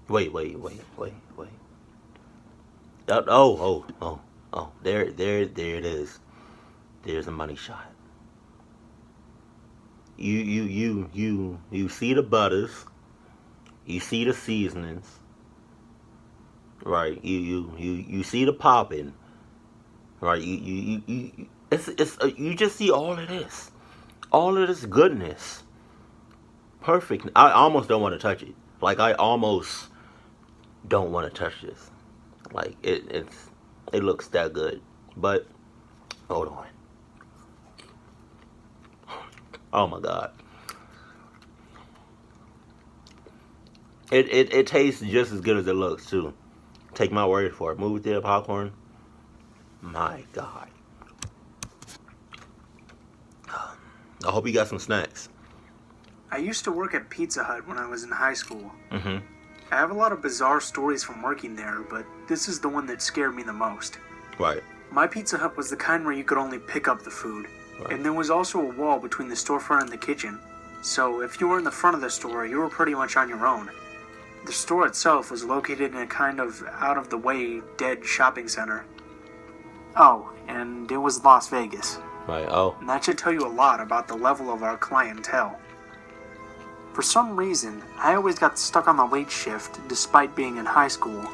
Wait. Oh. There it is. There's a money shot. You see the butters. You see the seasonings. Right. You see the popping. Right. You just see all of this goodness. Perfect. I almost don't want to touch it. Like I almost don't want to touch this. Like it looks that good. But hold on. Oh my god. It tastes just as good as it looks too. Take my word for it. Movie theater popcorn. My god. I hope you got some snacks. I used to work at Pizza Hut when I was in high school. Mm-hmm. I have a lot of bizarre stories from working there, but this is the one that scared me the most. Right. My Pizza Hut was the kind where you could only pick up the food. Right. And there was also a wall between the storefront and the kitchen. So if you were in the front of the store, you were pretty much on your own. The store itself was located in a kind of out-of-the-way, dead shopping center. Oh, and it was Las Vegas. Right. Oh. And that should tell you a lot about the level of our clientele. For some reason, I always got stuck on the late shift despite being in high school.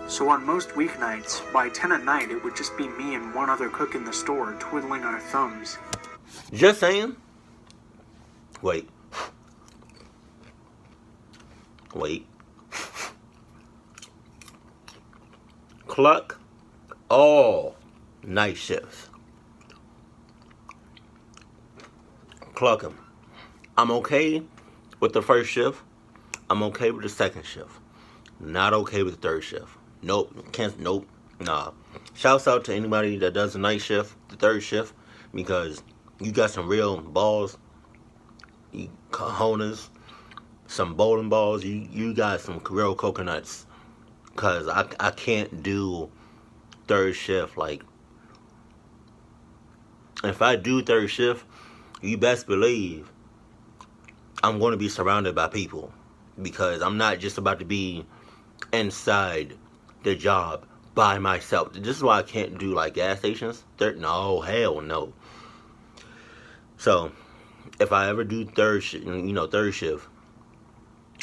So on most weeknights, by 10 at night, it would just be me and one other cook in the store twiddling our thumbs. Just saying. Wait. Cluck all night shifts. Cluck them. I'm okay with the first shift. I'm okay with the second shift. Not okay with the third shift. Nope. Nope. Nah. Shouts out to anybody that does the night shift, the third shift, because you got some real balls, you cojones, some bowling balls. You got some real coconuts. Cause I can't do third shift. Like, if I do third shift, you best believe I'm going to be surrounded by people, because I'm not just about to be inside the job by myself. This is why I can't do like gas stations. No, hell no. So if I ever do third shift,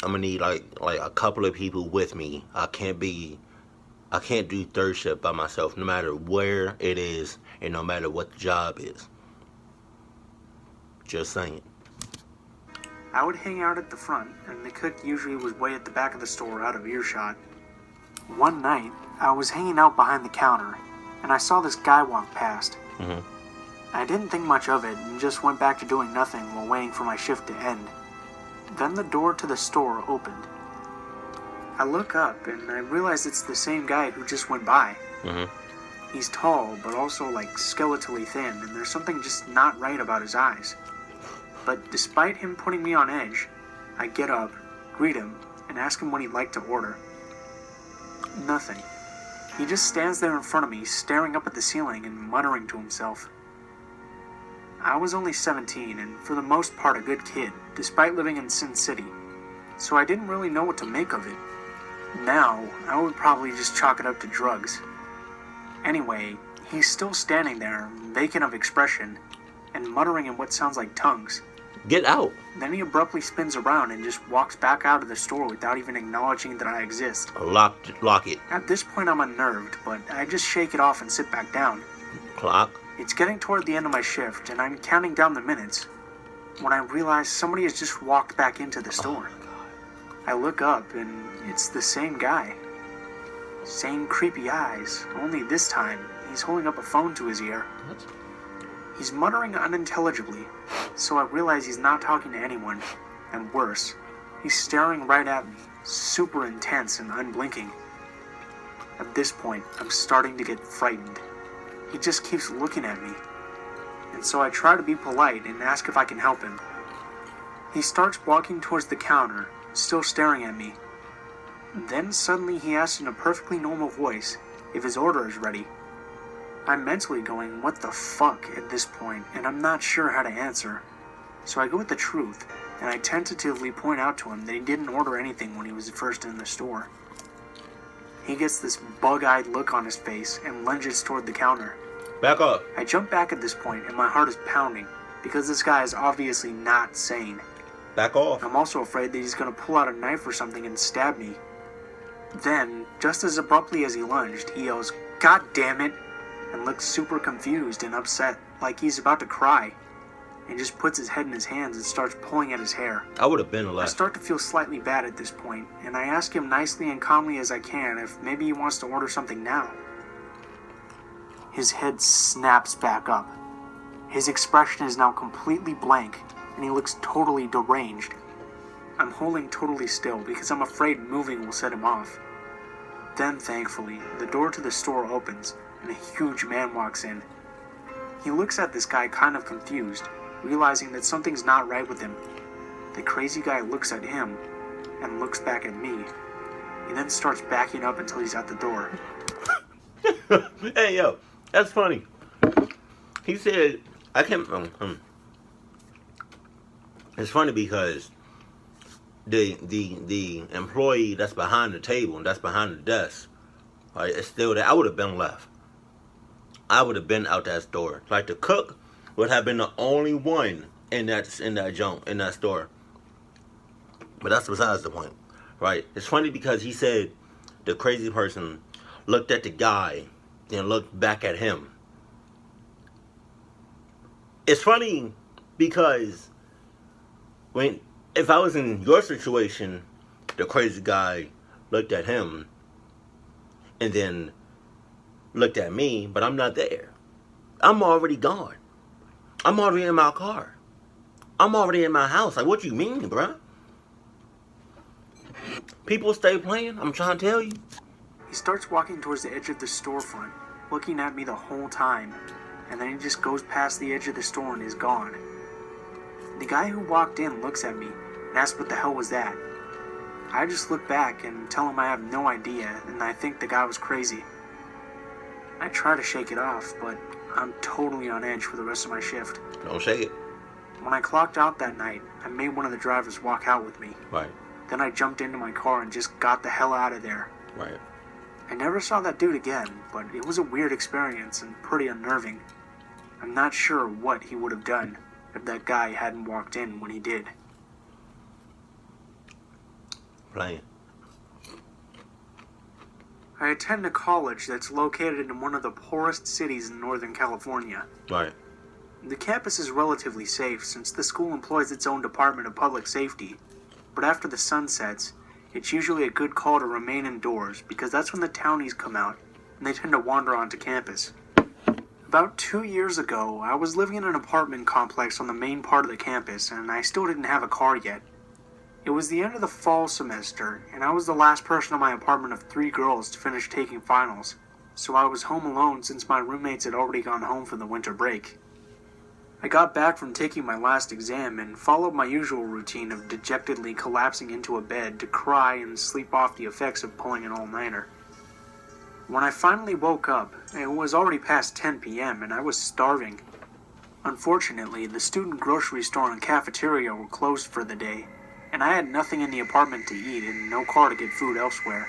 I'm gonna need like a couple of people with me. I can't do third shift by myself, no matter where it is and no matter what the job is. Just saying. I would hang out at the front, and the cook usually was way at the back of the store out of earshot. One night, I was hanging out behind the counter, and I saw this guy walk past. Mm-hmm. I didn't think much of it, and just went back to doing nothing while waiting for my shift to end. Then the door to the store opened. I look up, and I realize it's the same guy who just went by. Mm-hmm. He's tall, but also like skeletally thin, and there's something just not right about his eyes. But despite him putting me on edge, I get up, greet him, and ask him what he'd like to order. Nothing. He just stands there in front of me, staring up at the ceiling and muttering to himself. I was only 17, and for the most part a good kid, despite living in Sin City, so I didn't really know what to make of it. Now, I would probably just chalk it up to drugs. Anyway, he's still standing there, vacant of expression, and muttering in what sounds like tongues. Get out. Then he abruptly spins around and just walks back out of the store without even acknowledging that I exist. Lock it. At this point I'm unnerved, but I just shake it off and sit back down. Clock. It's getting toward the end of my shift, and I'm counting down the minutes, when I realize somebody has just walked back into the store. Oh my God. I look up, and it's the same guy. Same creepy eyes, only this time, he's holding up a phone to his ear. What? He's muttering unintelligibly, so I realize he's not talking to anyone, and worse, he's staring right at me, super intense and unblinking. At this point, I'm starting to get frightened. He just keeps looking at me, and so I try to be polite and ask if I can help him. He starts walking towards the counter, still staring at me. Then suddenly he asks in a perfectly normal voice if his order is ready. I'm mentally going, what the fuck, at this point, and I'm not sure how to answer. So I go with the truth. and I tentatively point out to him that he didn't order anything when he was first in the store. He gets this bug-eyed look on his face and lunges toward the counter. Back up. I jump back at this point and my heart is pounding because this guy is obviously not sane. Back off. I'm also afraid that he's going to pull out a knife or something and stab me. Then, just as abruptly as he lunged, he yells, "God damn it!" and looks super confused and upset, like he's about to cry. And just puts his head in his hands and starts pulling at his hair. I would have been I left. start to feel slightly bad at this point, and I ask him nicely and calmly as I can if maybe he wants to order something now. His head snaps back up. His expression is now completely blank, and he looks totally deranged. I'm holding totally still because I'm afraid moving will set him off. Then, thankfully, the door to the store opens, and a huge man walks in. He looks at this guy kind of confused, realizing that something's not right with him. The crazy guy looks at him, and looks back at me. He then starts backing up until he's at the door. Hey, yo, that's funny. He said, I can't. It's funny because the employee that's behind the table, that's behind the desk, right, it's still there. I would have been left. I would have been out that store. Like the cook would have been the only one in that junk, in that store. But that's besides the point, right? It's funny because he said the crazy person looked at the guy, then looked back at him. It's funny because if I was in your situation, the crazy guy looked at him and then looked at me, but I'm not there. I'm already gone. I'm already in my car. I'm already in my house. Like, what you mean, bruh? People stay playing, I'm trying to tell you. He starts walking towards the edge of the storefront, looking at me the whole time, and then he just goes past the edge of the store and is gone. The guy who walked in looks at me and asks what the hell was that. I just look back and tell him I have no idea and I think the guy was crazy. I try to shake it off, but I'm totally on edge for the rest of my shift. Don't shake it. When I clocked out that night, I made one of the drivers walk out with me. Right. Then I jumped into my car and just got the hell out of there. Right. I never saw that dude again, but it was a weird experience and pretty unnerving. I'm not sure what he would have done if that guy hadn't walked in when he did. Playing. I attend a college that's located in one of the poorest cities in Northern California. Right. The campus is relatively safe since the school employs its own Department of Public Safety, but after the sun sets, it's usually a good call to remain indoors because that's when the townies come out and they tend to wander onto campus. About 2 years ago, I was living in an apartment complex on the main part of the campus and I still didn't have a car yet. It was the end of the fall semester, and I was the last person in my apartment of 3 girls to finish taking finals, so I was home alone since my roommates had already gone home for the winter break. I got back from taking my last exam and followed my usual routine of dejectedly collapsing into a bed to cry and sleep off the effects of pulling an all-nighter. When I finally woke up, it was already past 10 p.m. and I was starving. Unfortunately, the student grocery store and cafeteria were closed for the day, and I had nothing in the apartment to eat and no car to get food elsewhere.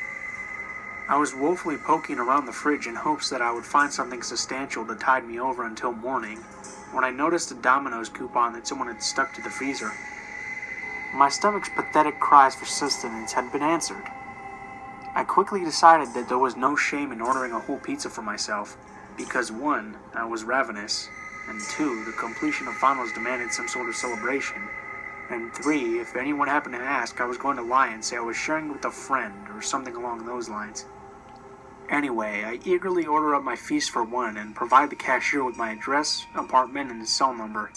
I was woefully poking around the fridge in hopes that I would find something substantial to tide me over until morning, when I noticed a Domino's coupon that someone had stuck to the freezer. My stomach's pathetic cries for sustenance had been answered. I quickly decided that there was no shame in ordering a whole pizza for myself, because 1, I was ravenous, and 2, the completion of finals demanded some sort of celebration, and 3, if anyone happened to ask, I was going to lie and say I was sharing with a friend or something along those lines. Anyway, I eagerly order up my feast for 1 and provide the cashier with my address, apartment, and cell number.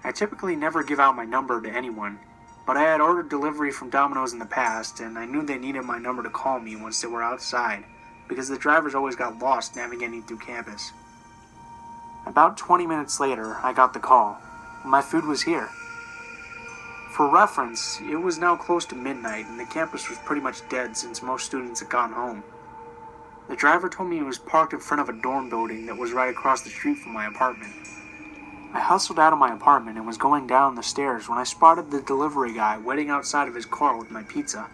I typically never give out my number to anyone, but I had ordered delivery from Domino's in the past, and I knew they needed my number to call me once they were outside, because the drivers always got lost navigating through campus. About 20 minutes later, I got the call. My food was here. For reference, it was now close to midnight, and the campus was pretty much dead since most students had gone home. The driver told me he was parked in front of a dorm building that was right across the street from my apartment. I hustled out of my apartment and was going down the stairs when I spotted the delivery guy waiting outside of his car with my pizza.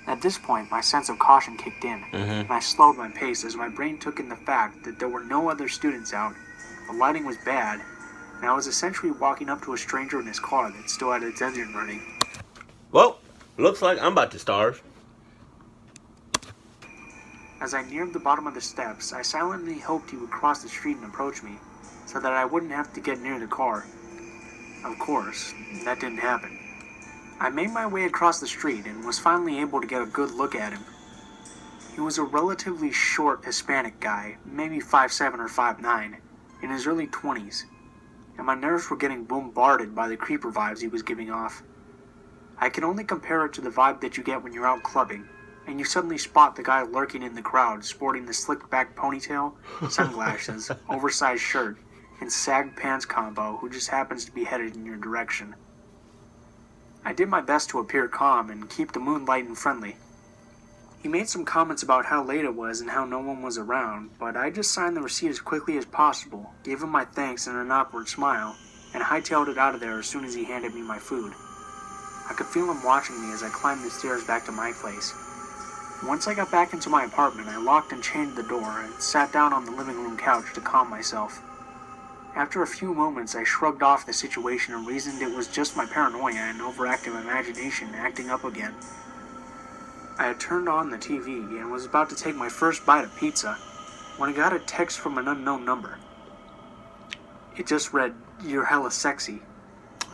At this point, my sense of caution kicked in, and I slowed my pace as my brain took in the fact that there were no other students out, the lighting was bad, and I was essentially walking up to a stranger in his car that still had its engine running. Well, looks like I'm about to starve. As I neared the bottom of the steps, I silently hoped he would cross the street and approach me, so that I wouldn't have to get near the car. Of course, that didn't happen. I made my way across the street and was finally able to get a good look at him. He was a relatively short Hispanic guy, maybe 5'7" or 5'9", in his early 20s, and my nerves were getting bombarded by the creeper vibes he was giving off. I can only compare it to the vibe that you get when you're out clubbing, and you suddenly spot the guy lurking in the crowd sporting the slicked back ponytail, sunglasses, oversized shirt, and sagged pants combo who just happens to be headed in your direction. I did my best to appear calm and keep the mood light and friendly. He made some comments about how late it was and how no one was around, but I just signed the receipt as quickly as possible, gave him my thanks and an awkward smile, and hightailed it out of there as soon as he handed me my food. I could feel him watching me as I climbed the stairs back to my place. Once I got back into my apartment, I locked and chained the door and sat down on the living room couch to calm myself. After a few moments, I shrugged off the situation and reasoned it was just my paranoia and overactive imagination acting up again. I had turned on the TV and was about to take my first bite of pizza when I got a text from an unknown number. It just read, "You're hella sexy."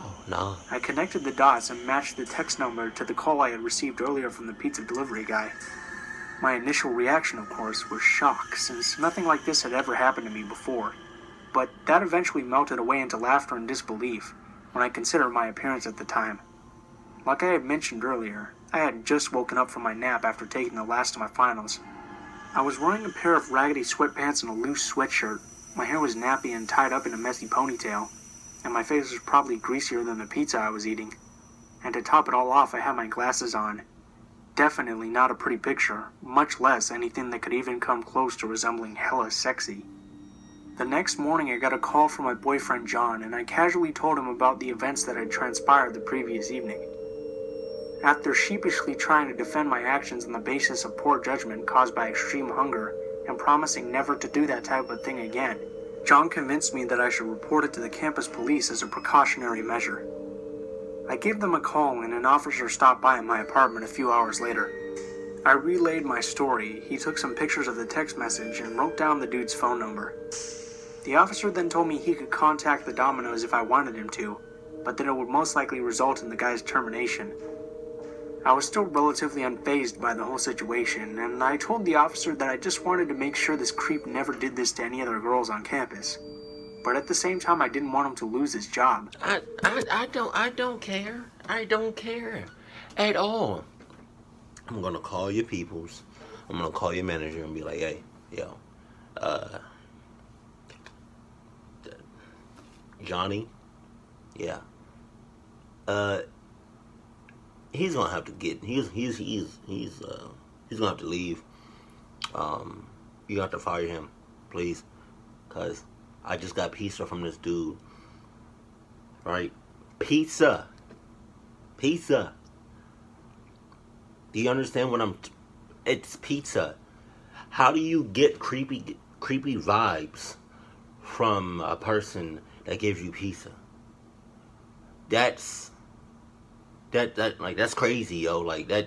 Oh, no. I connected the dots and matched the text number to the call I had received earlier from the pizza delivery guy. My initial reaction, of course, was shock, since nothing like this had ever happened to me before. But that eventually melted away into laughter and disbelief when I considered my appearance at the time. Like I had mentioned earlier, I had just woken up from my nap after taking the last of my finals. I was wearing a pair of raggedy sweatpants and a loose sweatshirt. My hair was nappy and tied up in a messy ponytail, and my face was probably greasier than the pizza I was eating. And to top it all off, I had my glasses on. Definitely not a pretty picture, much less anything that could even come close to resembling hella sexy. The next morning I got a call from my boyfriend John, and I casually told him about the events that had transpired the previous evening. After sheepishly trying to defend my actions on the basis of poor judgment caused by extreme hunger, and promising never to do that type of thing again, John convinced me that I should report it to the campus police as a precautionary measure. I gave them a call and an officer stopped by my apartment a few hours later. I relayed my story, he took some pictures of the text message and wrote down the dude's phone number. The officer then told me he could contact the Domino's if I wanted him to, but that it would most likely result in the guy's termination. I was still relatively unfazed by the whole situation, and I told the officer that I just wanted to make sure this creep never did this to any other girls on campus. But at the same time, I didn't want him to lose his job. I don't care. I don't care at all. I'm gonna call your peoples. I'm gonna call your manager and be like, hey, yo, Johnny, yeah, he's gonna have to get, he's gonna have to leave. You have to fire him, please, cause I just got pizza from this dude. Right? Pizza. Do you understand what it's pizza. How do you get creepy vibes from a person that gives you pizza? That's crazy, yo. Like that.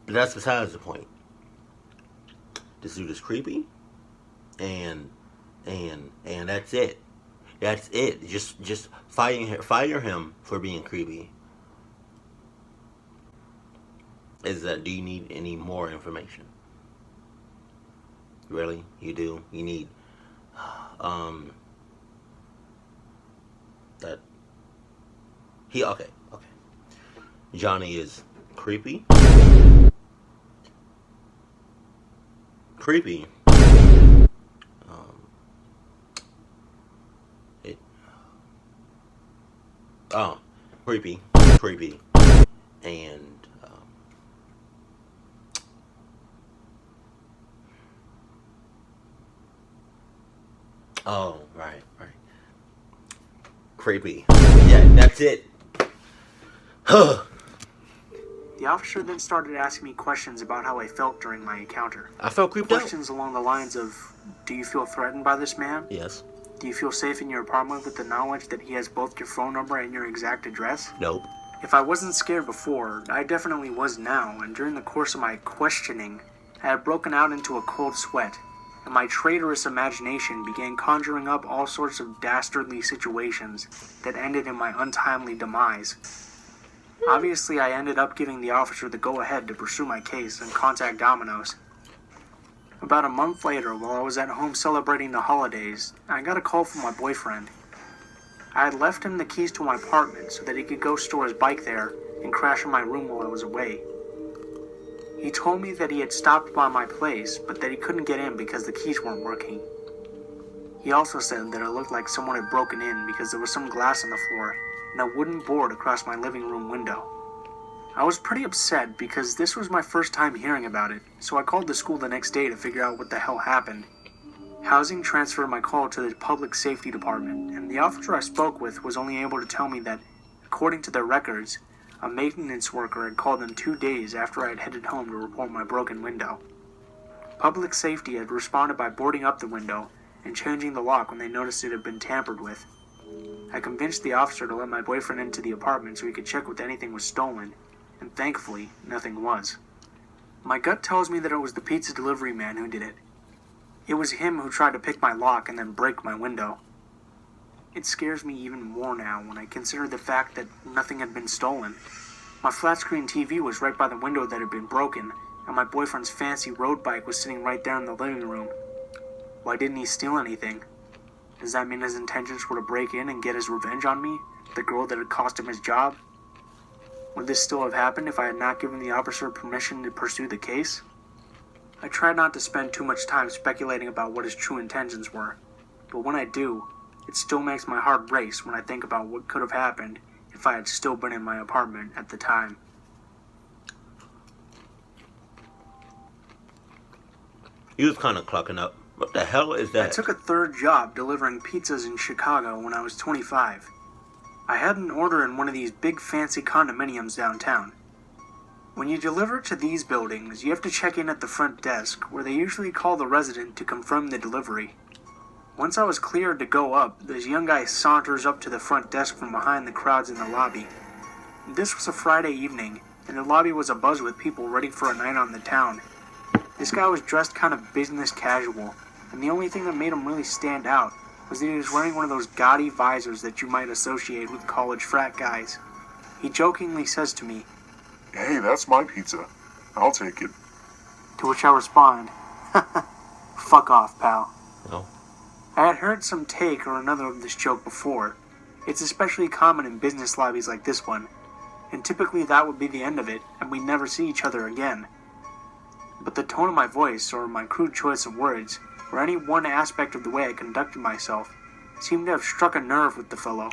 But that's besides the point. This dude is creepy, and that's it. That's it. Just fire him for being creepy. Do you need any more information? Really? You do? You need that okay. Johnny is creepy. Creepy. Creepy, and right. Creepy. Yeah, that's it. I The officer then started asking me questions about how I felt during my encounter. felt creeped out. Questions along the lines of, do you feel threatened by this man? Yes. Do you feel safe in your apartment with the knowledge that he has both your phone number and your exact address? Nope. If I wasn't scared before, I definitely was now, and during the course of my questioning, I had broken out into a cold sweat, and my traitorous imagination began conjuring up all sorts of dastardly situations that ended in my untimely demise. Obviously, I ended up giving the officer the go-ahead to pursue my case and contact Domino's. About a month later, while I was at home celebrating the holidays, I got a call from my boyfriend. I had left him the keys to my apartment so that he could go store his bike there and crash in my room while I was away. He told me that he had stopped by my place, but that he couldn't get in because the keys weren't working. He also said that it looked like someone had broken in because there was some glass on the floor and a wooden board across my living room window. I was pretty upset because this was my first time hearing about it, so I called the school the next day to figure out what the hell happened. Housing transferred my call to the public safety department, and the officer I spoke with was only able to tell me that, according to their records, a maintenance worker had called them 2 days after I had headed home to report my broken window. Public safety had responded by boarding up the window and changing the lock when they noticed it had been tampered with. I convinced the officer to let my boyfriend into the apartment so he could check if anything was stolen, and thankfully, nothing was. My gut tells me that it was the pizza delivery man who did it. It was him who tried to pick my lock and then break my window. It scares me even more now when I consider the fact that nothing had been stolen. My flat-screen TV was right by the window that had been broken, and my boyfriend's fancy road bike was sitting right there in the living room. Why didn't he steal anything? Does that mean his intentions were to break in and get his revenge on me, the girl that had cost him his job? Would this still have happened if I had not given the officer permission to pursue the case? I try not to spend too much time speculating about what his true intentions were, but when I do, it still makes my heart race when I think about what could have happened if I had still been in my apartment at the time. You was kind of clucking up. What the hell is that? I took a third job delivering pizzas in Chicago when I was 25. I had an order in one of these big fancy condominiums downtown. When you deliver to these buildings, you have to check in at the front desk, where they usually call the resident to confirm the delivery. Once I was cleared to go up, this young guy saunters up to the front desk from behind the crowds in the lobby. This was a Friday evening, and the lobby was abuzz with people ready for a night on the town. This guy was dressed kind of business casual, and the only thing that made him really stand out was that he was wearing one of those gaudy visors that you might associate with college frat guys. He jokingly says to me, "Hey, that's my pizza. I'll take it." to which I respond, "Fuck off, pal." No. I had heard some take or another of this joke before. It's especially common in business lobbies like this one, and typically that would be the end of it, and we'd never see each other again. But the tone of my voice, or my crude choice of words, or any one aspect of the way I conducted myself, seemed to have struck a nerve with the fellow.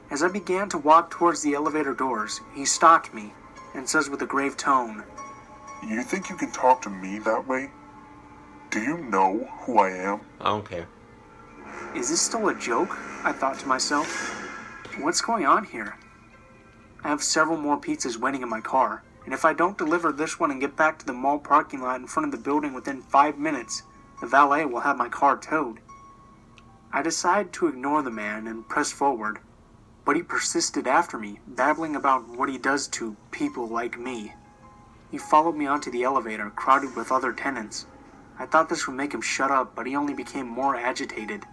As I began to walk towards the elevator doors, he stopped me, and says with a grave tone, "You think you can talk to me that way? Do you know who I am?" I don't care. "Is this still a joke?" I thought to myself. What's going on here? I have several more pizzas waiting in my car, and if I don't deliver this one and get back to the mall parking lot in front of the building within 5 minutes, the valet will have my car towed. I decide to ignore the man and press forward, but he persisted after me, babbling about what he does to people like me. He followed me onto the elevator, crowded with other tenants. I thought this would make him shut up, but he only became more agitated.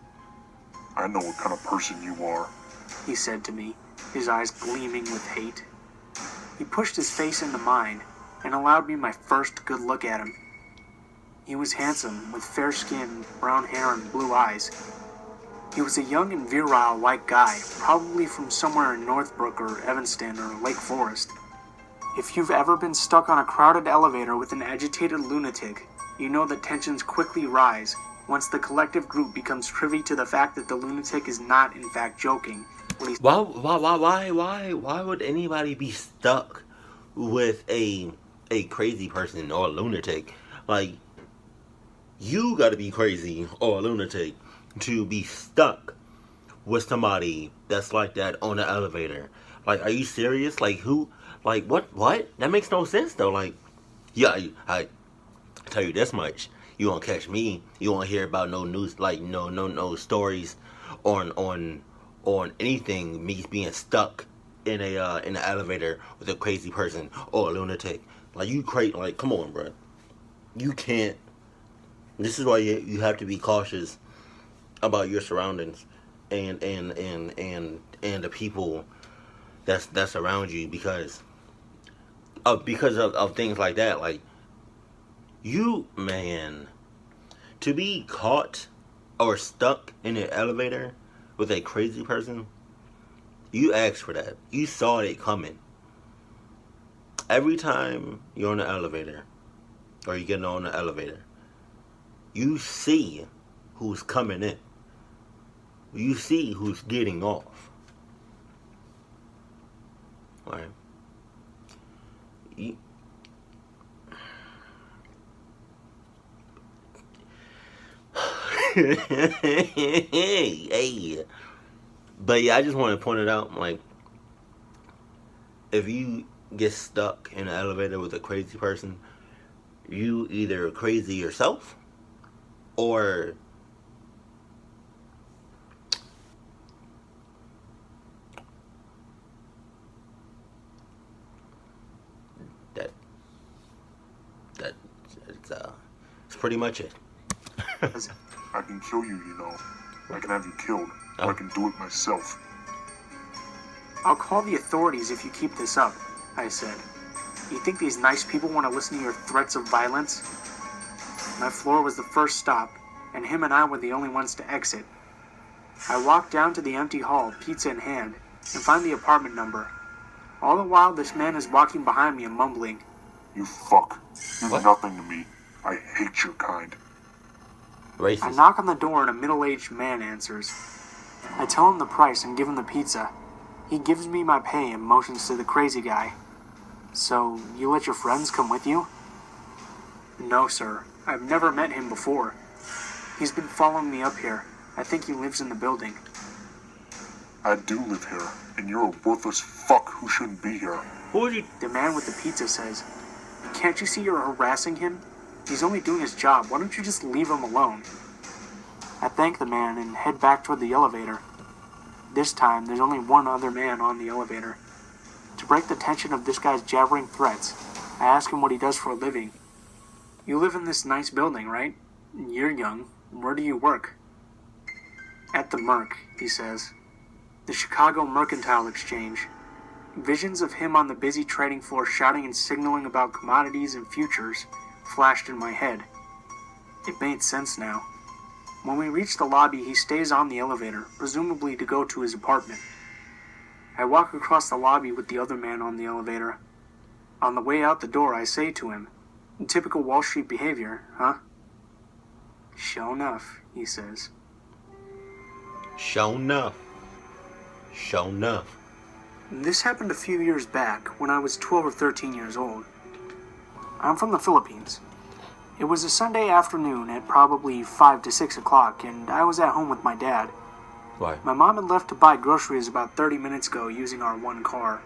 "I know what kind of person you are." He said to me, his eyes gleaming with hate. He pushed his face into mine, and allowed me my first good look at him. He was handsome, with fair skin, brown hair, and blue eyes. He was a young and virile white guy, probably from somewhere in Northbrook or Evanston or Lake Forest. If you've ever been stuck on a crowded elevator with an agitated lunatic, you know that tensions quickly rise once the collective group becomes privy to the fact that the lunatic is not in fact joking. Why would anybody be stuck with a crazy person or a lunatic? Like, you gotta be crazy or a lunatic to be stuck with somebody that's like that on the elevator. Like, are you serious? Like, who? Like, what? What? That makes no sense though. Like, yeah, I tell you this much: you won't catch me. You won't hear about no news, like no stories on anything. Me being stuck in an elevator with a crazy person or a lunatic. Like, you crazy? Like, come on, bro. You can't. This is why you have to be cautious about your surroundings and the people that's around you because of things like that. Like, you, man, to be caught or stuck in an elevator with a crazy person, you asked for that. You saw it coming. Every time you're on the elevator or you get on the elevator, you see who's coming in. You see who's getting off. Right? Hey. But yeah, I just want to point it out. Like, if you get stuck in an elevator with a crazy person, you either crazy yourself or that that it's pretty much it. I can kill you, you know. I can have you killed. Or I can do it myself. I'll call the authorities if you keep this up, I said. You think these nice people want to listen to your threats of violence? My floor was the first stop, and him and I were the only ones to exit. I walked down to the empty hall, pizza in hand, and find the apartment number. All the while, this man is walking behind me and mumbling. You fuck. You're What? nothing to me. I hate your kind. Racist. I knock on the door and a middle-aged man answers. I tell him the price and give him the pizza. He gives me my pay and motions to the crazy guy. So, you let your friends come with you? No, sir. I've never met him before. He's been following me up here. I think he lives in the building. I do live here, and you're a worthless fuck who shouldn't be here. Who are you? The man with the pizza says, Can't you see you're harassing him? He's only doing his job. Why don't you just leave him alone? I thank the man and head back toward the elevator. This time, there's only one other man on the elevator. To break the tension of this guy's jabbering threats, I ask him what he does for a living. You live in this nice building, right? You're young. Where do you work? At the Merc, he says. The Chicago Mercantile Exchange. Visions of him on the busy trading floor shouting and signaling about commodities and futures flashed in my head. It made sense now. When we reach the lobby, he stays on the elevator, presumably to go to his apartment. I walk across the lobby with the other man on the elevator. On the way out the door, I say to him, Typical Wall Street behavior, huh? Sure enough, he says. Show enough. Show enough. This happened a few years back, when I was 12 or 13 years old. I'm from the Philippines. It was a Sunday afternoon at probably 5 to 6 o'clock, and I was at home with my dad. Why? My mom had left to buy groceries about 30 minutes ago using our one car.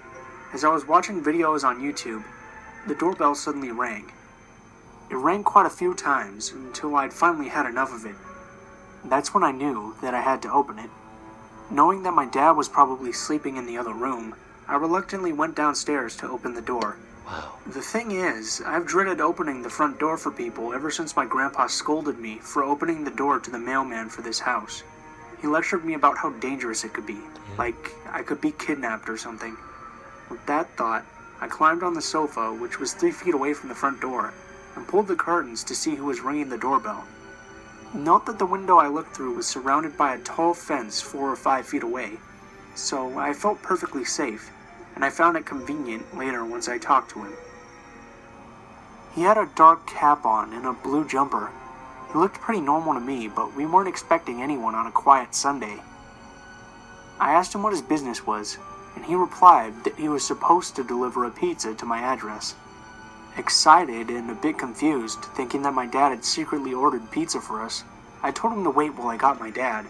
As I was watching videos on YouTube, the doorbell suddenly rang. It rang quite a few times until I'd finally had enough of it. That's when I knew that I had to open it. Knowing that my dad was probably sleeping in the other room, I reluctantly went downstairs to open the door. Wow. The thing is, I've dreaded opening the front door for people ever since my grandpa scolded me for opening the door to the mailman for this house. He lectured me about how dangerous it could be, like I could be kidnapped or something. With that thought, I climbed on the sofa, which was 3 feet away from the front door, and pulled the curtains to see who was ringing the doorbell. Note that the window I looked through was surrounded by a tall fence 4 or 5 feet away, so I felt perfectly safe, and I found it convenient later once I talked to him. He had a dark cap on and a blue jumper. He looked pretty normal to me, but we weren't expecting anyone on a quiet Sunday. I asked him what his business was, and he replied that he was supposed to deliver a pizza to my address. Excited and a bit confused, thinking that my dad had secretly ordered pizza for us, I told him to wait while I got my dad.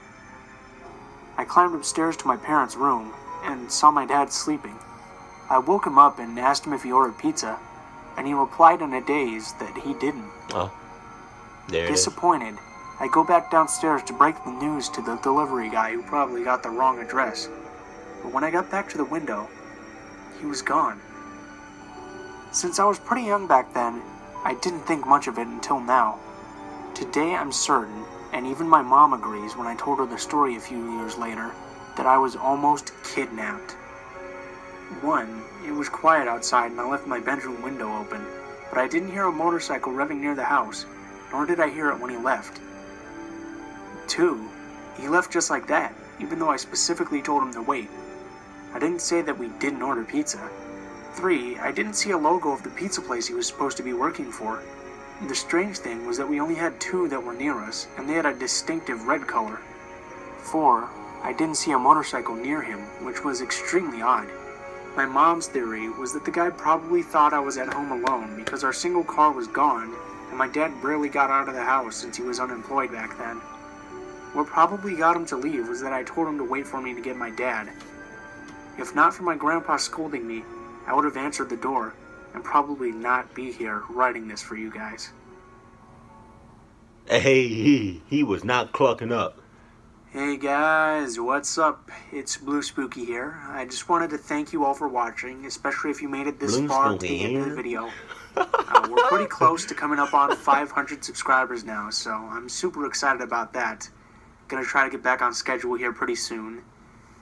I climbed upstairs to my parents' room and saw my dad sleeping. I woke him up and asked him if he ordered pizza, and he replied in a daze that he didn't. Oh, there it is. Disappointed, I go back downstairs to break the news to the delivery guy who probably got the wrong address. But when I got back to the window, he was gone. Since I was pretty young back then, I didn't think much of it until now. Today I'm certain, and even my mom agrees when I told her the story a few years later, that I was almost kidnapped. One, it was quiet outside and I left my bedroom window open, but I didn't hear a motorcycle revving near the house, nor did I hear it when he left. Two, he left just like that, even though I specifically told him to wait. I didn't say that we didn't order pizza. Three, I didn't see a logo of the pizza place he was supposed to be working for. The strange thing was that we only had two that were near us, and they had a distinctive red color. Four, I didn't see a motorcycle near him, which was extremely odd. My mom's theory was that the guy probably thought I was at home alone because our single car was gone, and my dad barely got out of the house since he was unemployed back then. What probably got him to leave was that I told him to wait for me to get my dad. If not for my grandpa scolding me, I would have answered the door and probably not be here writing this for you guys. Hey, he was not clucking up. Hey guys, what's up? It's Blue Spooky here. I just wanted to thank you all for watching, especially if you made it this far to the end of the video. We're pretty close to coming up on 500 subscribers now, so I'm super excited about that. Gonna try to get back on schedule here pretty soon.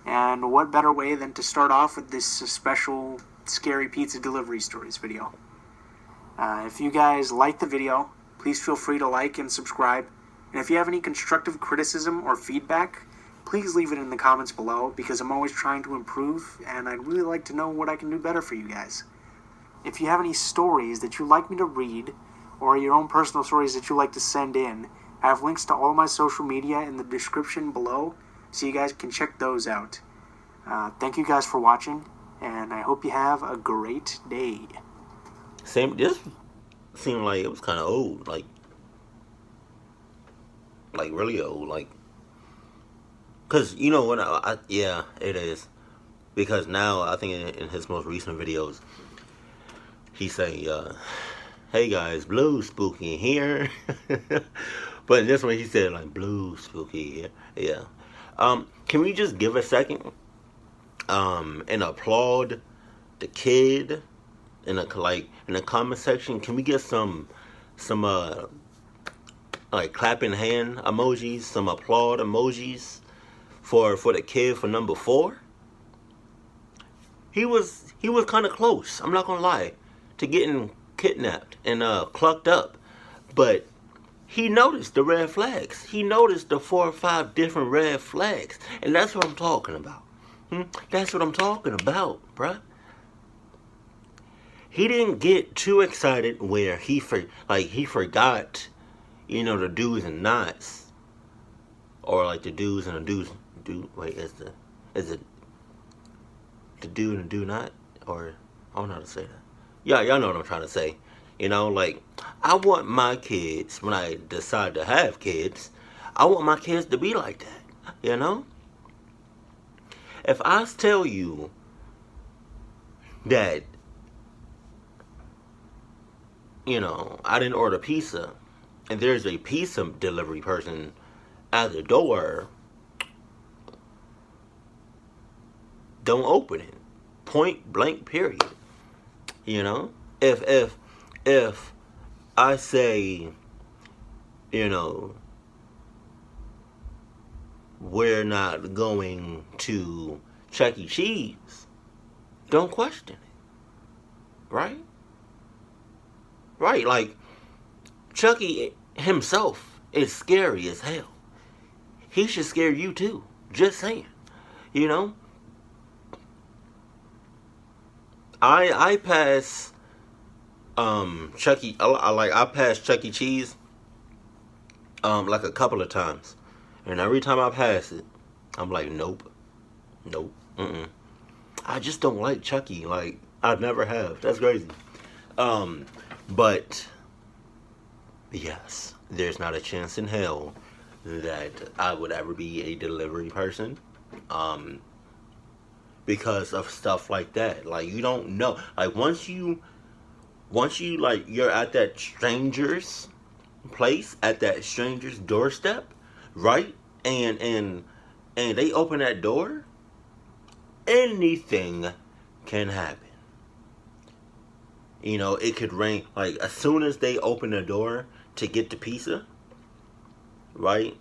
And what better way than to start off with this special scary pizza delivery stories video. If you guys like the video, please feel free to like and subscribe. And if you have any constructive criticism or feedback, please leave it in the comments below, because I'm always trying to improve, and I'd really like to know what I can do better for you guys. If you have any stories that you'd like me to read, or your own personal stories that you'd like to send in, I have links to all my social media in the description below, so you guys can check those out. Thank you guys for watching, and I hope you have a great day. This seemed like it was kind of old, like really old, because you know what? Yeah, it is, because now I think in his most recent videos he say, "Hey guys, Blue Spooky here," but in this one he said like "Blue Spooky here." Yeah. Can we just give a second and applaud the kid in the comment section? Can we get some like clapping hand emojis, some applaud emojis for the kid for number 4? He was kind of close, I'm not gonna lie, to getting kidnapped and clucked up, but he noticed the red flags. He noticed the 4 or 5 different red flags, and that's what I'm talking about. That's what I'm talking about, bruh. He didn't get too excited where he forgot, you know, the do's and nots, or like the do's and the do's. Is it the do and the do not, or I don't know how to say that. Yeah, y'all know what I'm trying to say. You know, like, I want my kids, when I decide to have kids, I want my kids to be like that, you know? If I tell you that, you know, I didn't order pizza, and there's a pizza delivery person at the door, don't open it. Point blank period. You know? If I say, you know, we're not going to Chuck E. Cheese, don't question it. Right? Right, like, Chucky himself is scary as hell. He should scare you too. Just saying. You know? I pass I passed Chuck E. Cheese like a couple of times. And every time I pass it, I'm like, nope. I just don't like Chucky. Like, I never have. That's crazy. But yes, there's not a chance in hell that I would ever be a delivery person. because of stuff like that. Like, you don't know. Like, once you like, you're at that stranger's place, at that stranger's doorstep, right? And they open that door, anything can happen. You know, it could rain. Like, as soon as they open the door to get the pizza, right?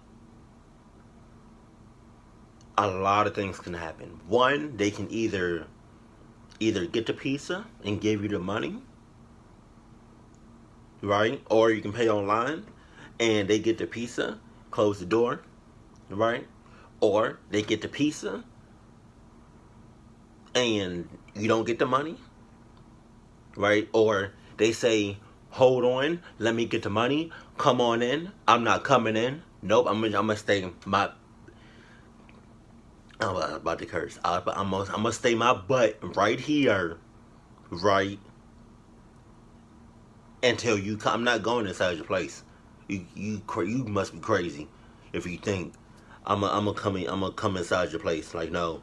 A lot of things can happen. One, they can either get the pizza and give you the money, right? Or you can pay online and they get the pizza, close the door, right? Or they get the pizza and you don't get the money, right? Or they say, hold on, let me get the money, come on in. I'm not coming in. Nope, I'm gonna stay I'm about to curse. I'm gonna stay my butt right here, right, until you come. I'm not going inside your place. You must be crazy if you think I'm gonna come inside your place. Like, no,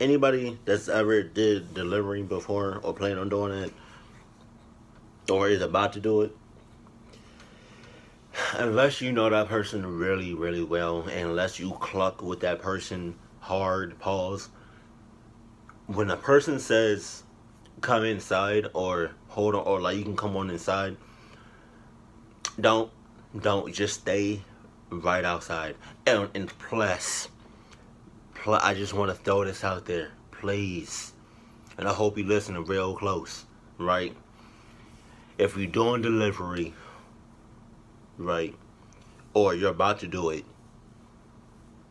Anybody that's ever did delivery before or plan on doing it or is about to do it, unless you know that person really, really well, and unless you cluck with that person hard, pause. When a person says, come inside, or hold on, or like, you can come on inside, don't just stay right outside. And plus, I just want to throw this out there, please, and I hope you listen real close, right? If you're doing delivery, right, or you're about to do it,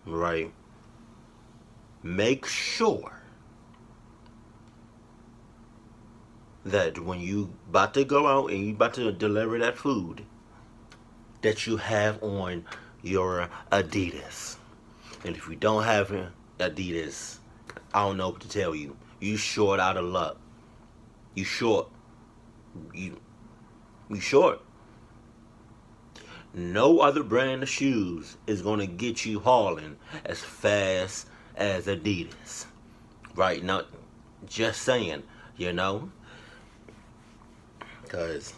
right, make sure that when you about to go out and you about to deliver that food, that you have on your Adidas. And if you don't have Adidas, I don't know what to tell you. You short out of luck. You short. You short. No other brand of shoes is going to get you hauling as fast as Adidas. Right? Now, just saying, you know? Because,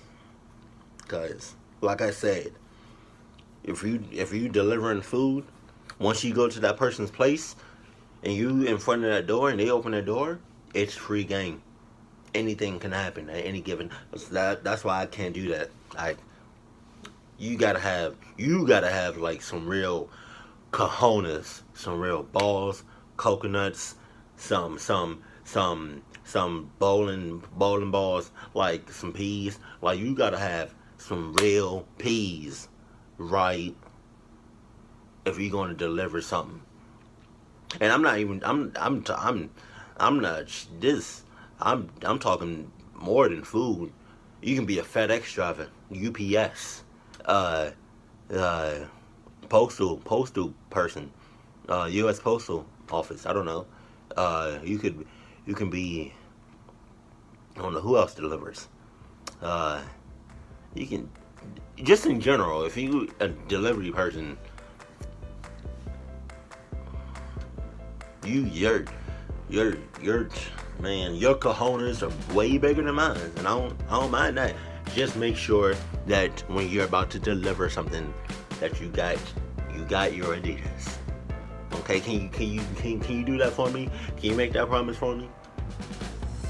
like I said, if you delivering food, once you go to that person's place and you in front of that door and they open the door, it's free game. Anything can happen at any given. That's why I can't do that. You gotta have like some real cojones, some real balls, coconuts, some bowling balls, like some peas. Like, you gotta have some real peas, right? If you're going to deliver something. And I'm talking more than food. You can be a FedEx driver, UPS, postal person, U.S. Postal Office. I don't know. You can be. I don't know who else delivers. You can, just in general, if you a delivery person, your man, your cojones are way bigger than mine, and I don't mind that. Just make sure that when you're about to deliver something, that you got your Adidas. Okay, can you do that for me? Can you make that promise for me?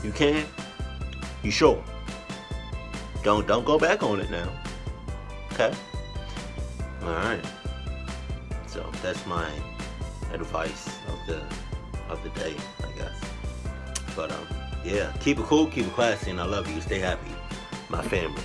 You can? You sure? Don't go back on it now. Okay? Alright. So that's my advice of the day, I guess. But yeah, keep it cool, keep it classy, and I love you. Stay happy, my family.